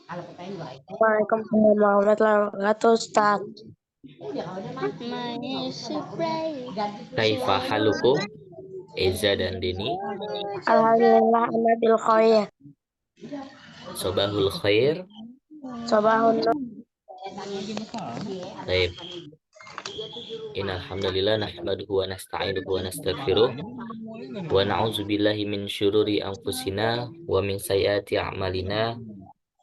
Waalaikumsalam warahmatullahi wabarakatuh, Ustaz. Kaifa halukum? Eza dan Deni. Alhamdulillah, ana bil khair. Sobahul khair. Sobahun nur. Baik. Innalhamdulillah nahmaduhu wa nasta'inuhu wa nastaghfiruh wa na'udzu billahi min syururi anfusina wa min sayyiati a'malina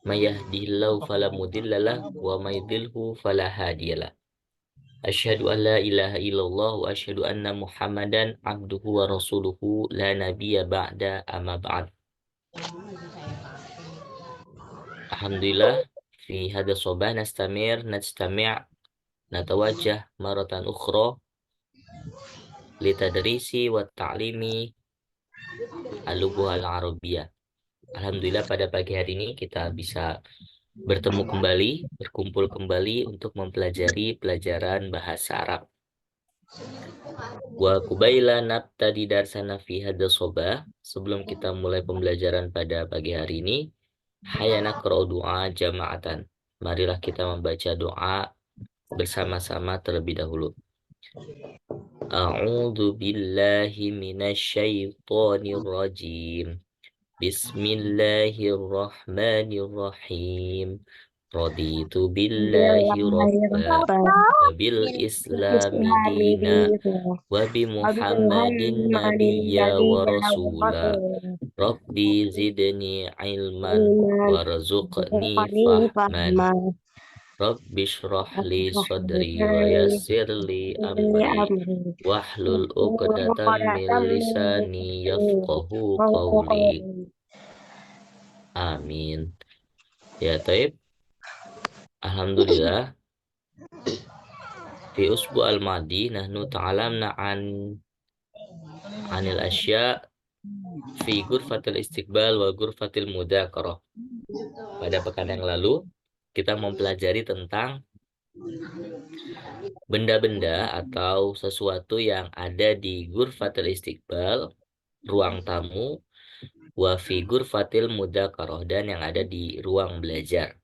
may yahdihillahu fala mudhillalah wa may yudhlilhu fala hadiyalah. Asyhadu an la ilaha illallah wa asyhadu anna Muhammadan abduhu wa rasuluhu la nabiyya ba'da amma ba'd. Alhamdulillah fi hadha sabah nastami' natawajjah maratan ukhra litadrisi wa ta'limi al-lughah al-arabiyyah. Alhamdulillah pada pagi hari ini kita bisa bertemu kembali, berkumpul kembali untuk mempelajari pelajaran bahasa Arab. Wa kubaila nabtadi darsana fi hadha sabah, sebelum kita mulai pembelajaran pada pagi hari ini, hayana qra'u du'a jama'atan. Marilah kita membaca doa bersama-sama terlebih dahulu. A'udzu billahi minasyaitonir rajim. Bismillahirrahmanirrahim. Raditu billahi rabba wa bil islami dina wa bi Muhammadin nabiyya wa rasula. Rabbi zidni ilman warzuqni fahman. Rabbi shrah li sadri wa yassir li amri wahlul 'uqdatam min lisani yafqahu qawli. Amin. Ya, taib. Alhamdulillah. Fi usbu al-madi nahnu ta'alamna anil asya fi ghurfatil istiqbal wa ghurfatil mudzakarah. Pada pekan yang lalu kita mempelajari tentang benda-benda atau sesuatu yang ada di ghurfatil istiqbal, ruang tamu, wa fi ghurfatil mudzakarah, dan yang ada di ruang belajar.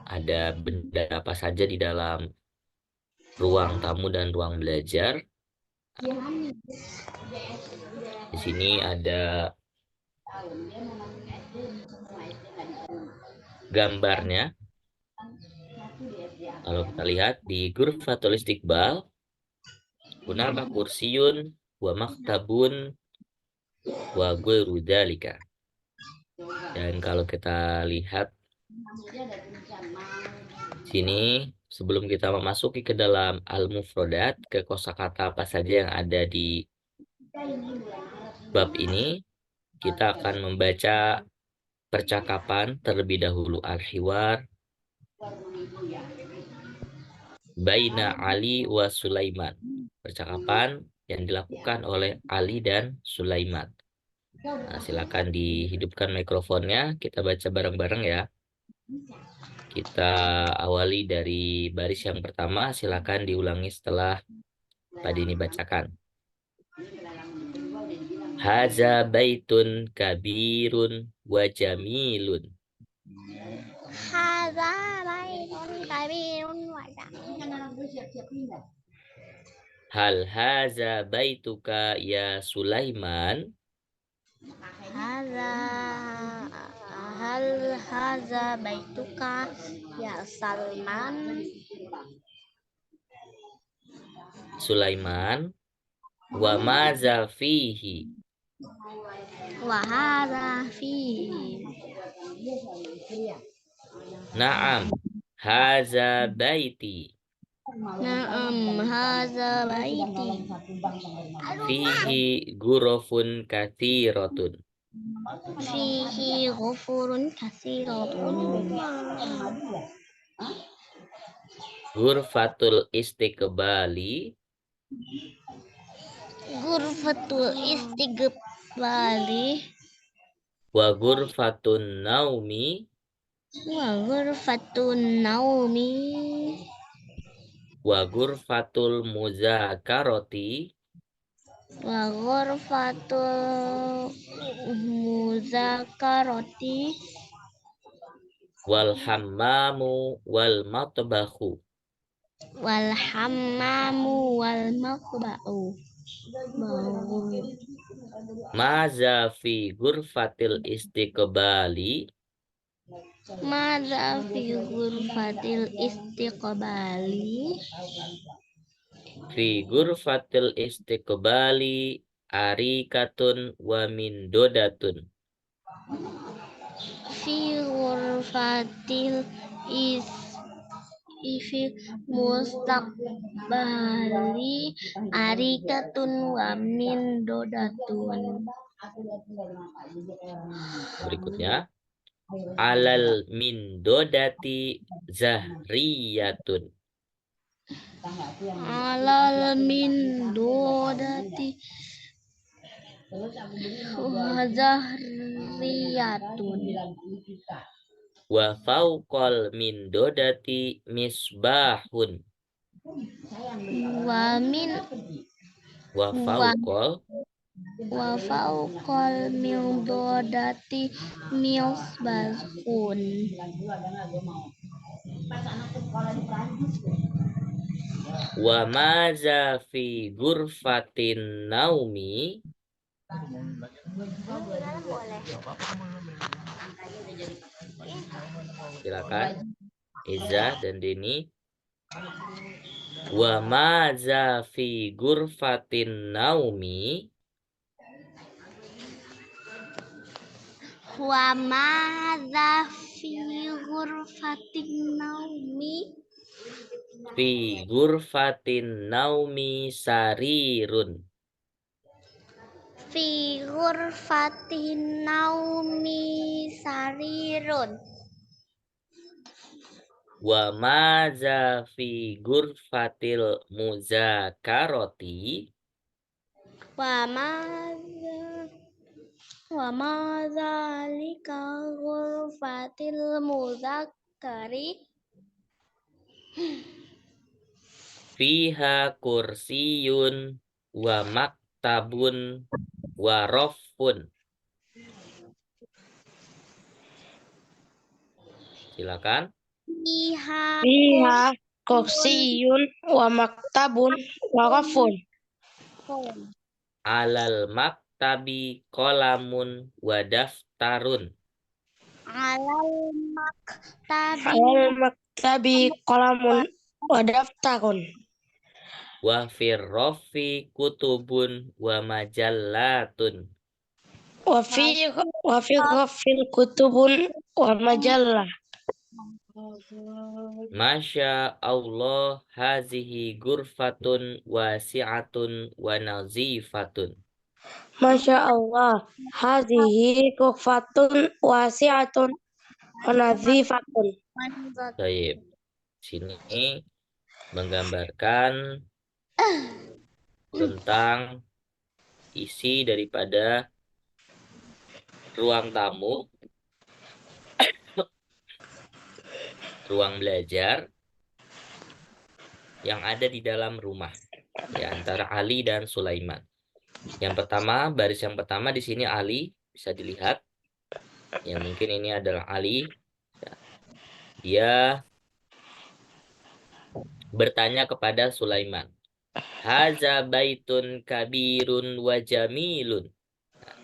Ada benda apa saja di dalam ruang tamu dan ruang belajar. Di sini ada gambarnya. Kalau kita lihat di ghurfatul istiqbal, hunaka kursiyun wa maktabun wa ghairu dzalika. Dan kalau kita lihat sini, sebelum kita memasuki ke dalam al-mufradat, ke kosakata apa saja yang ada di bab ini, kita akan membaca percakapan terlebih dahulu. Al-hiwar baina Ali wa Sulaiman. Percakapan yang dilakukan oleh Ali dan Sulaiman. Nah, silakan dihidupkan mikrofonnya, kita baca bareng-bareng ya. Kita awali dari baris yang pertama, silakan diulangi setelah Pak Dini bacakan. Haza baitun kabirun wa jamilun. Haza baitun kabirun wa jamilun. Hal haza baituka ya Sulaiman? Hal haza baituka ya Salman? Sulaiman. Wa maza fihi? Wa hadza fihi. Naam, haza baiti. Naam, haza baiti. Fihi ghurafun katsiratun. Fihi ghufurun katsiratun. Ghurfatul istiqbali. Ghurfatul istiqbali. Wa ghurfatun naumi. Wa ghurfatun naumi. Wa ghurfatul muzakarati. Wa ghurfatul muzakarati. wal hammamu wal matbahu. wal hammamu wal maqba'u. Maza fi ghurfatil istiqbali. Madza fi ghurfatil istiqbali. Fi ghurfatil istiqbali arikatun wa mindodatun. Fi ghurfatil fi mustaqbali arikatun wa min dodatun. Berikutnya, alal mindodati zahriyatun. Alal min dodati zahriyatun. Wa fauqal mindodati misbahun. Wa min Wa fauqal wa fauqal min dodati misbahun. wa maza fi ghurfatin naumi. Silakan Iza dan Deni. Wa maza fi ghurfatin naumi. Wa madza fi ghurfatin naumi. Fi ghurfatin naumi sarirun. Fi ghurfatin naumi sarirun. Wa maza fi ghurfatil muzakarati. Wa madza lika ghurfatil muzakkari. Fiha kursiyun wa maktabun wa raffun. Silakan. Fiha kursiyun wa maktabun wa rafun. Alal maktabi qalamun wa daftarun. Alal Alal maktabi qalamun wa daftarun. Wa firrofi kutubun wa majallatun. Wa fi ghafil kutubun wa majallah. Masya Allah hazihi ghurfatun wasi'atun wa nazifatun. Masya Allah, hadhihi ghurfatun wasi'atun wa nadhifatun. Baik. Sini menggambarkan tentang isi daripada ruang tamu, ruang belajar yang ada di dalam rumah, ya, antara Ali dan Sulaiman. Yang pertama, baris yang pertama di sini Ali, bisa dilihat. Ya, mungkin ini adalah Ali. Ya. Dia bertanya kepada Sulaiman. Haza baitun kabirun wa jamilun.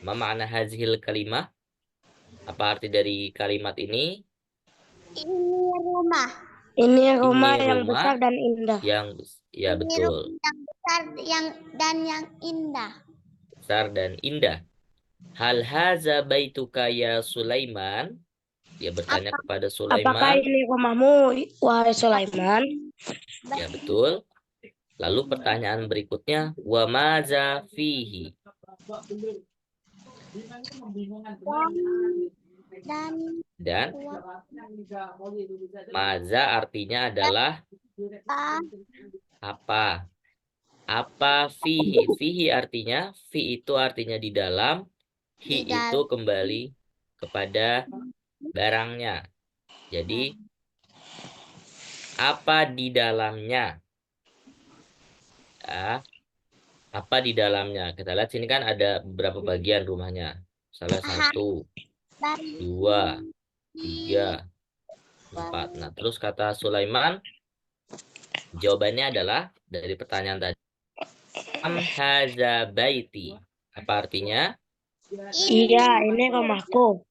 Ma makna hazihil kalimah? Apa arti dari kalimat ini? Ini rumah. Ini rumah Ini yang rumah besar dan indah. Ya betul. Yang besar yang indah. Besar dan indah. Hal haza baituka ya Sulaiman? Dia bertanya kepada Apakah Sulaiman. ini rumahmu, wahai Sulaiman? Ya betul. Lalu pertanyaan berikutnya, wa maza fihi? Dan maza artinya adalah apa? Apa fihi? Fihi artinya, fi itu artinya di dalam, hi itu kembali kepada barangnya. Jadi, apa di dalamnya? Ya, apa di dalamnya? Kita lihat sini kan ada beberapa bagian rumahnya. Salah 1, 2, 3, 4. Nah, terus kata Sulaiman, jawabannya adalah dari pertanyaan tadi. Am haza baiti. Apa artinya? Iya, ini rumahku.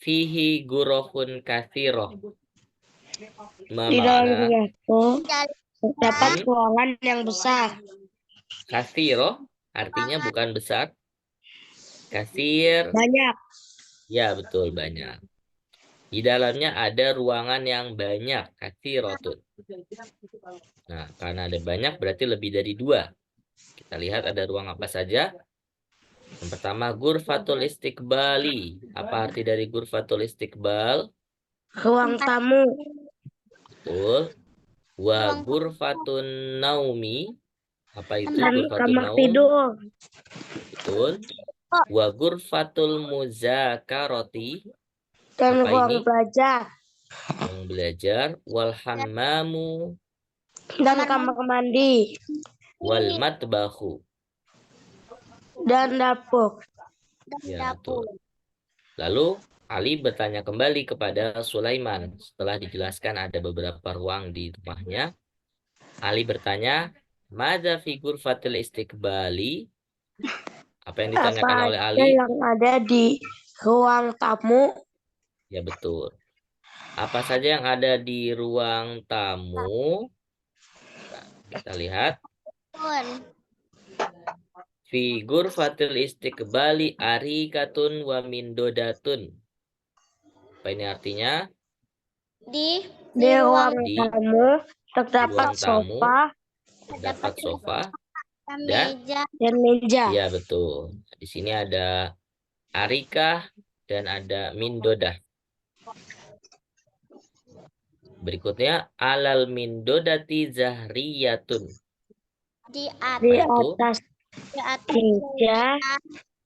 Fihi gurofun kathiroh. Di dalam Mana? rumahku Dari terdapat ruangan yang besar. Kathiro artinya bukan besar. Kathir, Banyak. ya betul, banyak. Di dalamnya ada ruangan yang banyak. Kathirotun. Nah, karena ada banyak berarti lebih dari 2. Kita lihat ada ruang apa saja. Yang pertama, Gurfatul Istiqbali. Apa arti dari Gurfatul Istiqbal? Ruang tamu. Betul. Wa Ruang Gurfatun Naumi. Apa itu Dan Gurfatun kamar Naum? tidur. Betul. Wa Gurfatul Muzakaroti. Dan Apa ruang ini? belajar. Ruang belajar. Wal Hammamu. Dan kamar mandi. Wal Matbahu. Dan dapur. Ya, betul. Lalu Ali bertanya kembali kepada Sulaiman. Setelah dijelaskan ada beberapa ruang di rumahnya, Ali bertanya, "Madza fi ghurfatil istiqbali?" Apa yang ditanyakan Apa oleh aja Ali? yang ada di ruang tamu? Ya, betul. Apa saja yang ada di ruang tamu? Nah, kita lihat. Fi ghurfatil istiqbali arikatun wa mindodatun. Apa ini artinya? di Di ruang Di tamu terdapat ruang tamu sofa terdapat sofa dan meja dan meja. iya betul. Di sini ada arikah dan ada mindodah. Berikutnya alal mindodati zahriyatun. di Di atas Itu atas meja meja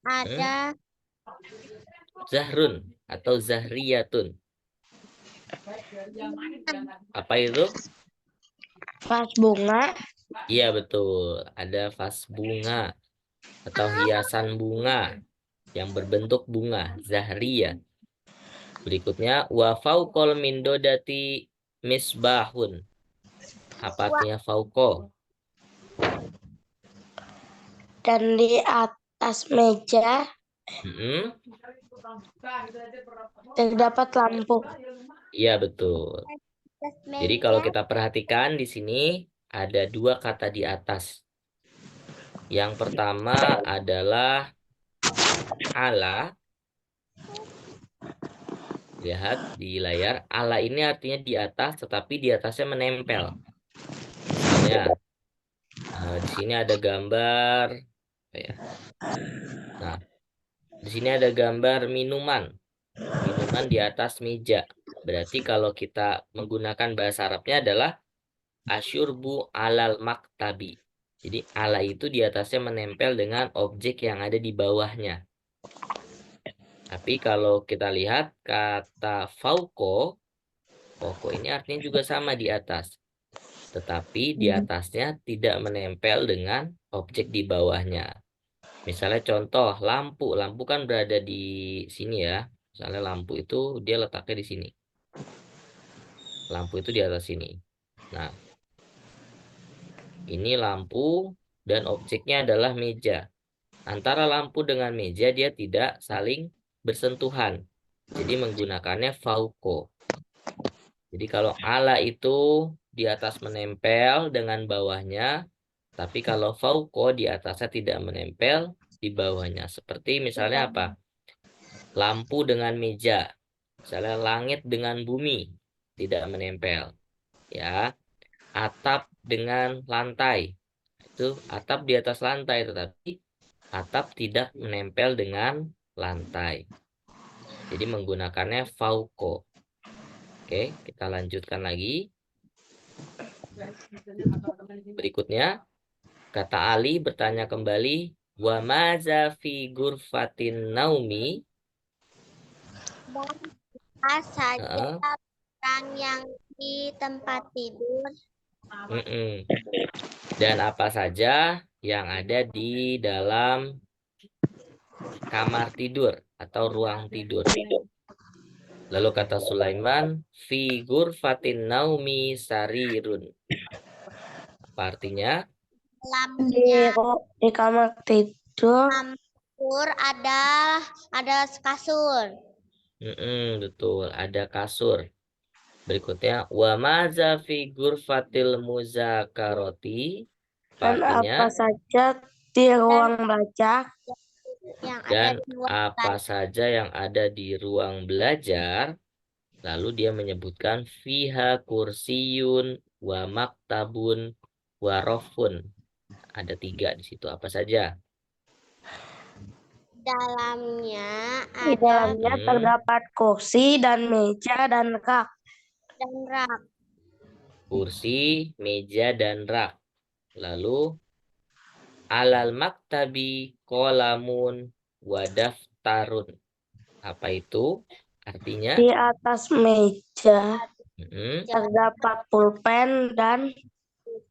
ada zahrun atau zahriyatun. Apa itu? vas bunga. Iya betul. Ada vas bunga atau hiasan bunga yang berbentuk bunga, zahriyah. Berikutnya wa fauqal mindodati misbahun. Apa artinya fauqo? Dan di atas meja terdapat lampu. Iya betul. Jadi kalau kita perhatikan di sini ada 2 kata di atas. Yang pertama adalah ala. Lihat di layar, ala ini artinya di atas, tetapi di atasnya menempel. Misalnya, di sini ada gambar, nah, di sini ada gambar minuman di atas meja. Berarti kalau kita menggunakan bahasa Arabnya adalah asyurbu alal maktabi. Jadi ala itu di atasnya menempel dengan objek yang ada di bawahnya. Tapi kalau kita lihat kata fauko ini artinya juga sama di atas. Tetapi di atasnya tidak menempel dengan objek di bawahnya. Misalnya contoh lampu. Lampu kan berada di sini ya. Misalnya lampu itu dia letaknya di sini. Lampu itu di atas sini. Nah, ini lampu dan objeknya adalah meja. Antara lampu dengan meja dia tidak saling bersentuhan. Jadi menggunakannya fauko. Jadi kalau ala itu di atas menempel dengan bawahnya, tapi kalau fauko di atasnya tidak menempel di bawahnya. Seperti misalnya apa? Lampu dengan meja. Misalnya langit dengan bumi tidak menempel. Ya. Atap dengan lantai. Itu atap di atas lantai, tetapi atap tidak menempel dengan lantai. Jadi menggunakannya fauko. Oke, kita lanjutkan lagi. Berikutnya, kata Ali bertanya kembali, wa maza fi ghurfatin naumi? apa saja orang yang di tempat tidur. Dan apa saja yang ada di dalam kamar tidur atau ruang tidur. Lalu kata Sulaiman, fi ghurfatin naumi sarirun. Apa artinya? Dalamnya Di kamar tidur kasur ada kasur. Betul, ada kasur. Berikutnya, wa maza fi ghurfatil muzakaroti. dan Artinya, apa saja di ruang belajar Yang ada dan di luar apa saja yang ada di ruang belajar. Lalu dia menyebutkan fiha kursiyun wa maktabun wa rofun. Ada 3 di situ. Apa saja? dalamnya di dalamnya Hmm. terdapat kursi dan meja dan rak. dan rak. Kursi, meja, dan rak. Lalu alal maktabi kolamun wa daftarun. Apa itu? Artinya? Di atas meja Hmm. terdapat pulpen dan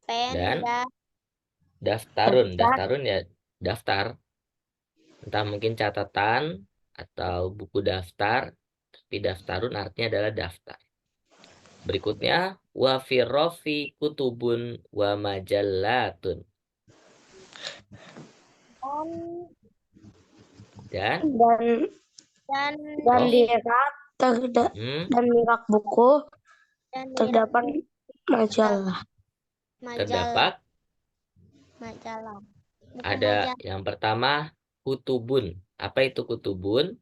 Pen Dan dan daftarun. daftar. Daftarun ya daftar. Entah mungkin catatan atau buku daftar. Tapi daftarun artinya adalah daftar. Berikutnya, wa firrofi kutubun wa majallatun. Dan dan Rof. di rak dan di rak buku dan terdapat majalah. Terdapat majalah. Bukan ada majalah. yang pertama kutubun. Apa itu kutubun?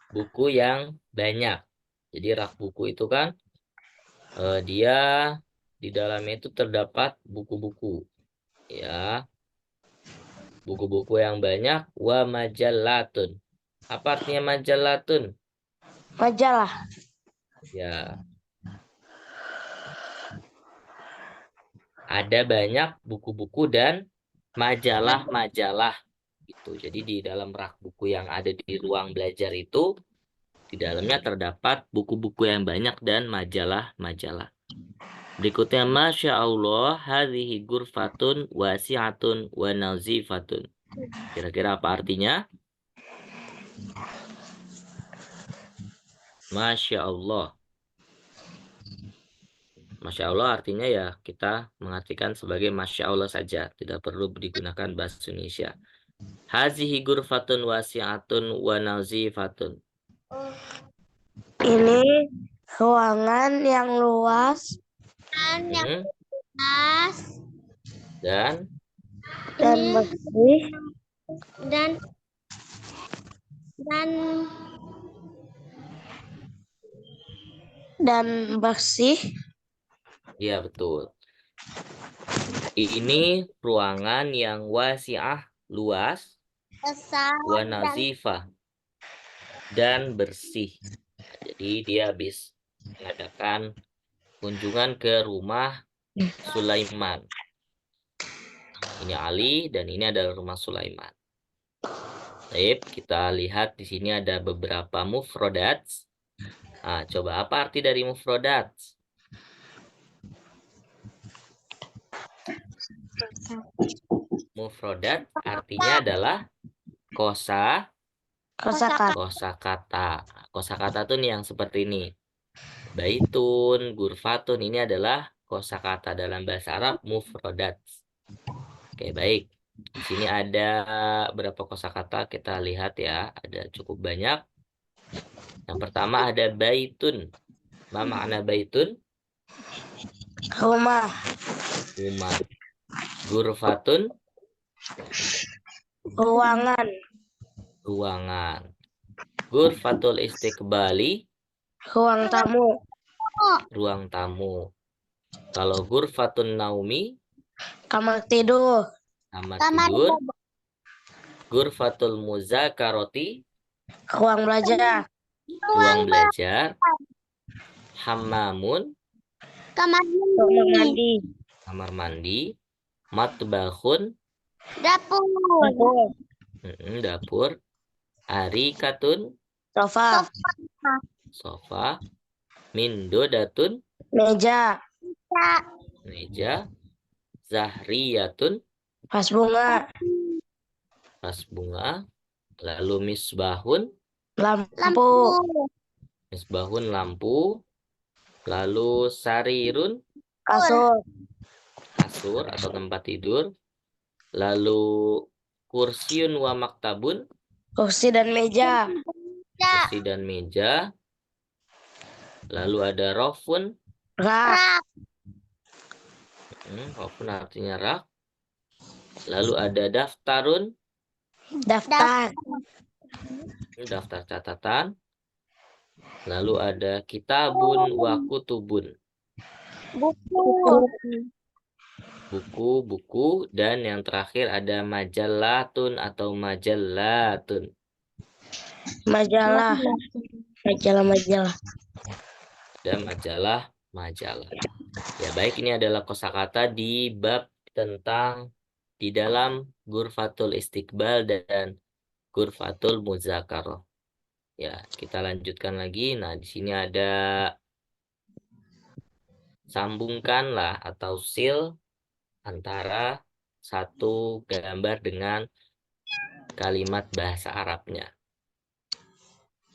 Buku yang banyak. Jadi rak buku itu kan dia di dalamnya itu terdapat buku-buku. Ya. Buku-buku yang banyak wa majallatun. Apa artinya majallatun? Majalah. Ya. Ada banyak buku-buku dan majalah-majalah gitu. Jadi di dalam rak buku yang ada di ruang belajar itu di dalamnya terdapat buku-buku yang banyak dan majalah-majalah. Berikutnya, Masya Allah, hadhihi ghurfatun wasi'atun wa nazifatun. Kira-kira apa artinya? Masya Allah. Masya Allah artinya ya kita mengartikan sebagai Masya Allah saja. Tidak perlu digunakan bahasa Indonesia. Hadhihi ghurfatun wasi'atun wa nazifatun. Ini ruangan yang luas Yang luas dan bersih dan bersih. ya betul. Ini ruangan yang wasi'ah, luas, besar wa nazifah, dan bersih. Jadi dia habis mengadakan kunjungan ke rumah Sulaiman. Ini Ali dan ini adalah rumah Sulaiman. Baik, kita lihat di sini ada beberapa mufrodat. Nah, coba apa arti dari mufrodat? Mufrodat artinya adalah kosakata. Kosakata tuh nih yang seperti ini. Baitun, gurfatun ini adalah kosakata dalam bahasa Arab mufrodat. Oke, baik. Di sini ada berapa kosakata kita lihat ya, ada cukup banyak. Yang pertama ada baitun. Apa makna baitun? Rumah. Gurfatun. Ruangan. Gurfatul istiqbali. Ruang tamu. Kalau gurfatun naumi. Kamar tidur. Gurfatul muzakaroti. Ruang belajar. Hammamun. kamar mandi. Matbahun. Dapur. Arikatun. Sofa. Mindodatun. Meja. Zahriyatun. Vas bunga. Lalu misbahun. Lampu. Misbahun lampu. Lalu sarirun. Kasur. Kasur atau tempat tidur. Lalu kursiun wa maktabun. Kursi dan meja. Kursi dan meja. Lalu ada rofun. Rak. Rofun artinya rak. Lalu ada daftarun. Daftar. Daftar catatan. Lalu ada kitabun wa kutubun. Buku. Dan yang terakhir ada majallatun atau majallatun. Majalah. Majalah. Ada majalah. Ya baik, ini adalah kosakata di bab tentang di dalam Ghurfatul Istiqbal dan Ghurfatul Muzakarah. Ya, kita lanjutkan lagi. Nah, di sini ada sambungkanlah atau sil antara satu gambar dengan kalimat bahasa Arabnya.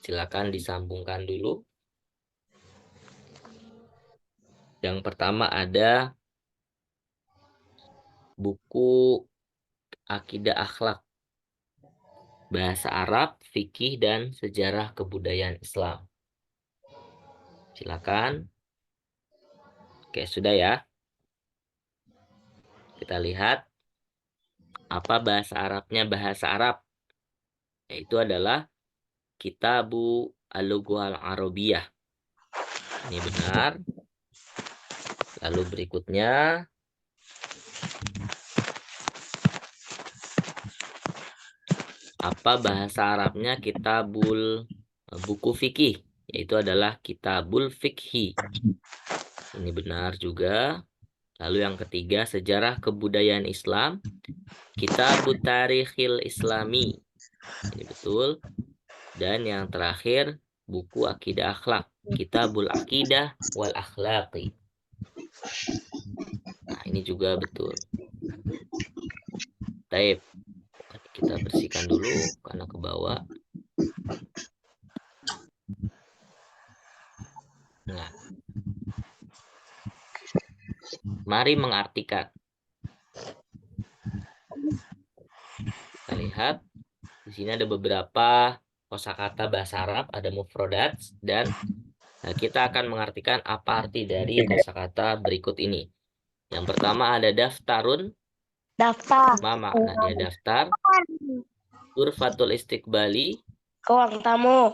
Silakan disambungkan dulu. Yang pertama ada buku Akidah Akhlak, bahasa Arab, fikih, dan sejarah kebudayaan Islam. Silakan. Oke, sudah ya. Kita lihat apa bahasa Arabnya. Bahasa Arab yaitu adalah Kitabu Al-Lughah Al-Arabiyah. Ini benar. Lalu berikutnya apa bahasa Arabnya Kitabul buku fikih, yaitu adalah Kitabul Fikhi. Ini benar juga. Lalu yang ketiga, sejarah kebudayaan Islam, Kitabut Tarikhil Islami. Ini betul. Dan yang terakhir, buku Akidah Akhlak, Kitabul Akidah wal Akhlaqi. Nah, ini juga betul. Baik. Kita bersihkan dulu karena ke bawah. Nah, mari mengartikan. Kita lihat di sini ada beberapa kosakata bahasa Arab, ada mufrodat, dan kita akan mengartikan apa arti dari kosakata berikut ini. Yang pertama ada daftarun. Daftar. Apa makna dia daftar? Ghurfatul Istiqbali. Ruang tamu.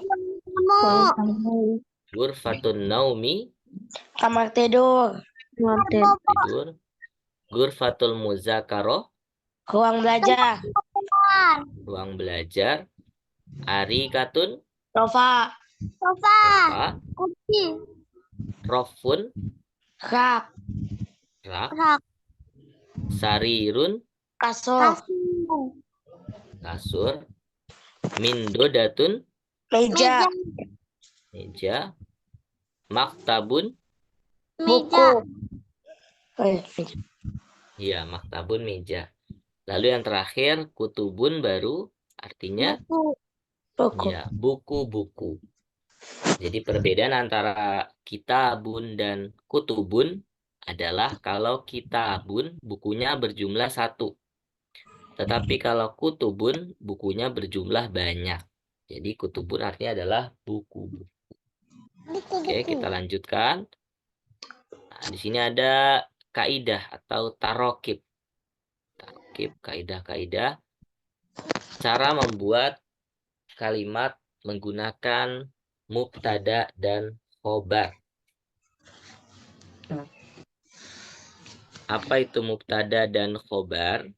Ghurfatun Naumi. Kamar tidur. Tidur. Ghurfatul Muzakarah. Ruang belajar. Ruang belajar. Arikatun. Sofa. Kursi. Rofun. Rak. Rak. Sarirun. Kasur. Kasur. Mindodatun. Meja. Meja. Maktabun. Buku. Iya, maktabun meja. Lalu yang terakhir, kutubun baru artinya Buku. ya, buku-buku. Jadi perbedaan antara kitabun dan kutubun adalah kalau kitabun bukunya berjumlah 1. Tetapi kalau kutubun bukunya berjumlah banyak. Jadi kutubun artinya adalah buku-buku. Oke, kita lanjutkan. Nah, di sini ada kaidah atau tarokib. Tarokib, kaidah-kaidah. Cara membuat kalimat menggunakan mubtada dan khobar. Apa itu mubtada dan khobar?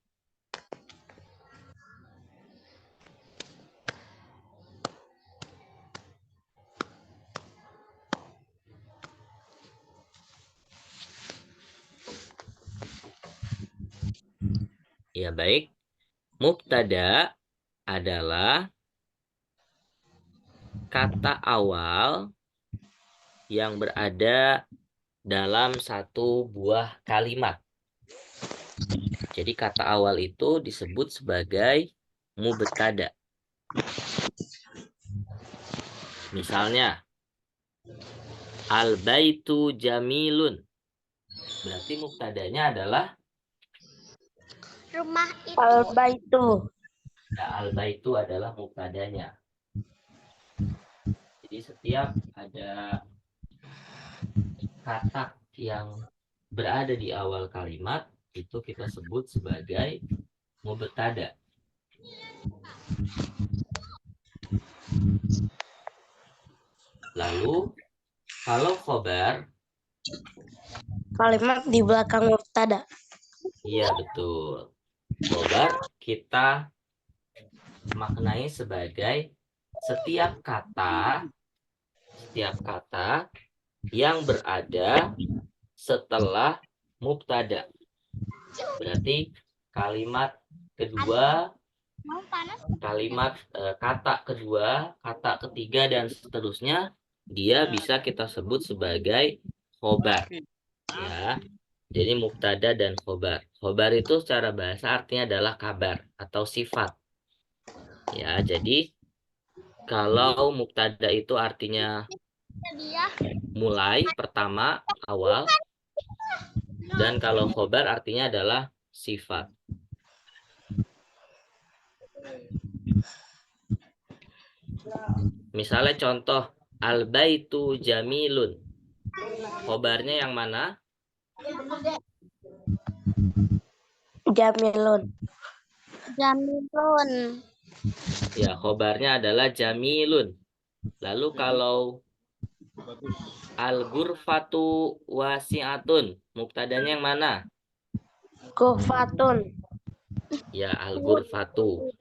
Ya baik. Mubtada adalah kata awal yang berada dalam satu buah kalimat. Jadi kata awal itu disebut sebagai mubtada. Misalnya, al-baitu jamilun. Berarti mubtadanya adalah Rumah itu. Al-baitu. nah, al-baitu adalah mubtadanya. Jadi setiap ada kata yang berada di awal kalimat itu kita sebut sebagai mubtada. Lalu kalau khobar, Kalimat di belakang mubtada. iya betul. Khobar kita maknai sebagai setiap kata yang berada setelah mubtada. Berarti kalimat kedua, kata kedua, kata ketiga dan seterusnya dia bisa kita sebut sebagai khobar. Ya. Jadi mubtada dan khobar. Khobar itu secara bahasa artinya adalah kabar atau sifat. Ya, jadi kalau mubtada itu artinya mulai, pertama, awal. Dan kalau khobar artinya adalah sifat. Misalnya contoh, al-baitu jamilun. Khobarnya yang mana? Jamilun. Jamilun. Ya, khobarnya adalah jamilun. Lalu kalau al-ghurfatu wasi'atun, mubtadanya yang mana? Kufatun. Ya, al-ghurfatu.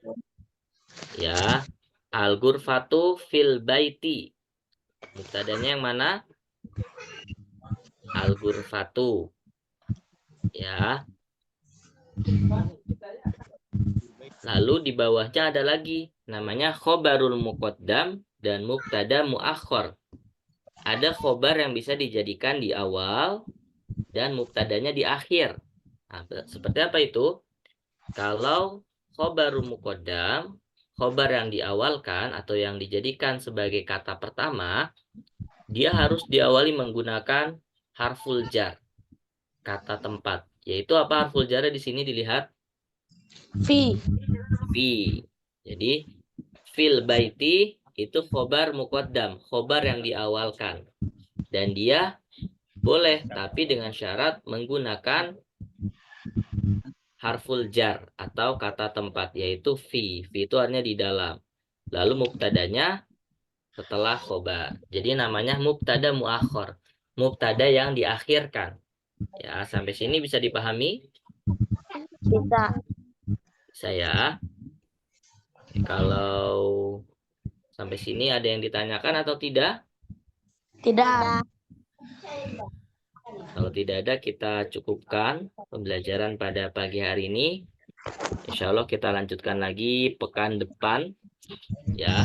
Ya, al-ghurfatu fil baiti. Mubtadanya yang mana? Al-ghurfatu. Ya. Lalu di bawahnya ada lagi namanya khobarul muqaddam dan mubtada muakhor. Ada khobar yang bisa dijadikan di awal dan mubtadanya di akhir. Nah, seperti apa itu? Kalau khobarul muqaddam, khobar yang diawalkan atau yang dijadikan sebagai kata pertama, dia harus diawali menggunakan harful jar, kata tempat. Yaitu apa harful jarnya di sini dilihat? Fi. Fi. Jadi fil baiti itu khobar muqaddam, khobar yang diawalkan. Dan dia boleh tapi dengan syarat menggunakan harful jar atau kata tempat yaitu fi. Fi itu artinya di dalam. Lalu mubtadanya setelah khobar. Jadi namanya mubtada muakhor. Mubtada yang diakhirkan. Ya, sampai sini bisa dipahami? Bisa. Saya. Kalau sampai sini ada yang ditanyakan atau tidak? Tidak. Kalau tidak ada, kita cukupkan pembelajaran pada pagi hari ini. Insya Allah kita lanjutkan lagi pekan depan. Ya.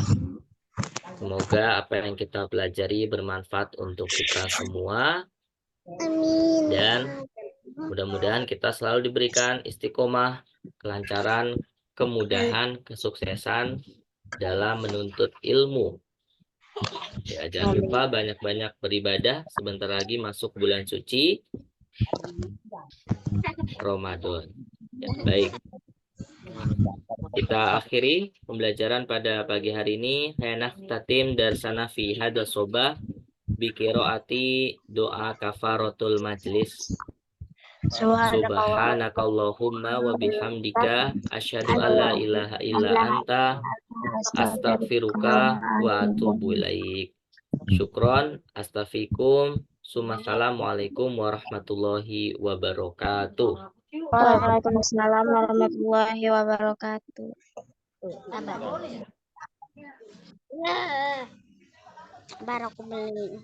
Semoga apa yang kita pelajari bermanfaat untuk kita semua. Amin. Dan mudah-mudahan kita selalu diberikan istiqomah, kelancaran, kemudahan, kesuksesan dalam menuntut ilmu. Ya, jangan lupa banyak-banyak beribadah. Sebentar lagi masuk bulan suci Ramadan. Ya, baik. Kita akhiri pembelajaran pada pagi hari ini. Henah tatim darsana fi hada sobah bikiroati doa kafaratul majlis. Subhanakallahumma wa bihamdika asyhadu alla ilaha illa anta astaghfiruka wa atubu ilaik. Syukron, astafikum, assalamualaikum warahmatullahi wabarakatuh. Waalaikumsalam warahmatullahi wabarakatuh. Baru aku beli.